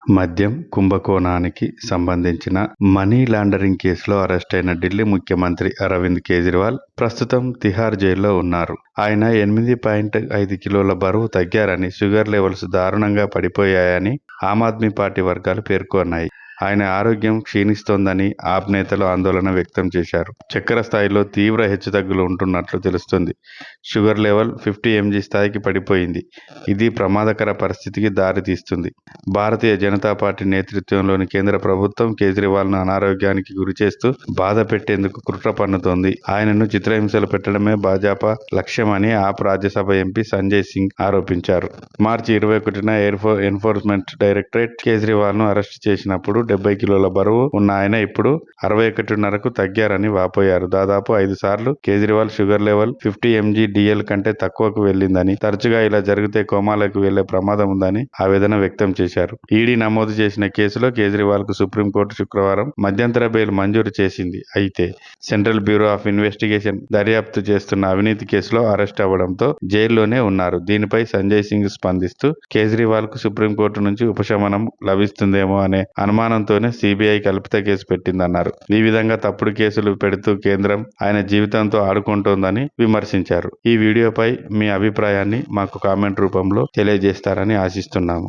మద్యం కుంభకోణానికి సంబంధించిన money laundering కేసులో అరెస్టైన ఢిల్లీ ముఖ్యమంత్రి అరవింద్ కేజ్రీవాల్ ప్రస్తుతం తిహార్ జైల్లో ఉన్నారు. ఆయన 8.5 కిలోల బరువు తగ్గారని, షుగర్ లెవెల్స్ దారుణంగా పడిపోయాయని ఆమ్ ఆద్మీ పార్టీ వర్గాలు పేర్కొన్నాయి. ఆయన ఆరోగ్యం క్షీణిస్తోందని ఆప్ నేతలు ఆందోళన వ్యక్తం చేశారు. చక్కెర స్థాయిలో తీవ్ర హెచ్చుతగ్గులు ఉంటున్నట్లు తెలుస్తోంది. షుగర్ లెవెల్ 50 mg స్థాయికి పడిపోయింది. ఇది ప్రమాదకర పరిస్థితికి దారితీస్తుంది. భారతీయ జనతా పార్టీ నేతృత్వంలోని కేంద్ర ప్రభుత్వం కేజ్రీవాల్ను అనారోగ్యానికి గురిచేస్తూ బాధ పెట్టేందుకు కుట్ర పన్నుతోంది. ఆయనను చిత్రహింసలు పెట్టడమే భాజపా లక్ష్యమని ఆప్ రాజ్యసభ ఎంపీ సంజయ్ సింగ్ ఆరోపించారు. మార్చి 21న ఎన్ఫోర్స్మెంట్ డైరెక్టరేట్ కేజ్రీవాల్ను అరెస్టు చేసినప్పుడు 70 కిలోల బరువు ఉన్న ఆయన ఇప్పుడు 61.5కు తగ్గారని వాపోయారు. దాదాపు 5 సార్లు Kejriwal sugar level 50 mg DL కంటే తక్కువకు వెళ్లిందని, తరచుగా ఇలా జరిగితే కోమాలోకి వెళ్లే ప్రమాదం ఉందని ఆవేదన వ్యక్తం చేశారు. ఈడీ నమోదు చేసిన కేసులో కేజ్రీవాల్కు సుప్రీంకోర్టు శుక్రవారం మధ్యంతర బెయిల్ మంజూరు చేసింది. అయితే సెంట్రల్ బ్యూరో ఆఫ్ ఇన్వెస్టిగేషన్ దర్యాప్తు చేస్తున్న అవినీతి కేసులో అరెస్ట్ అవ్వడంతో జైల్లోనే ఉన్నారు. దీనిపై సంజయ్ సింగ్ స్పందిస్తూ కేజ్రీవాల్కు సుప్రీంకోర్టు నుంచి ఉపశమనం లభిస్తుందేమో అనే అనుమానంతోనే CBI కల్పిత కేసు పెట్టిందన్నారు. ఈ విధంగా తప్పుడు కేసులు పెడుతూ కేంద్రం ఆయన జీవితంతో ఆడుకుంటోందని విమర్శించారు. ఈ వీడియోపై మీ అభిప్రాయాన్ని మాకు కామెంట్ రూపంలో తెలియజేస్తారని ఆశిస్తున్నాము.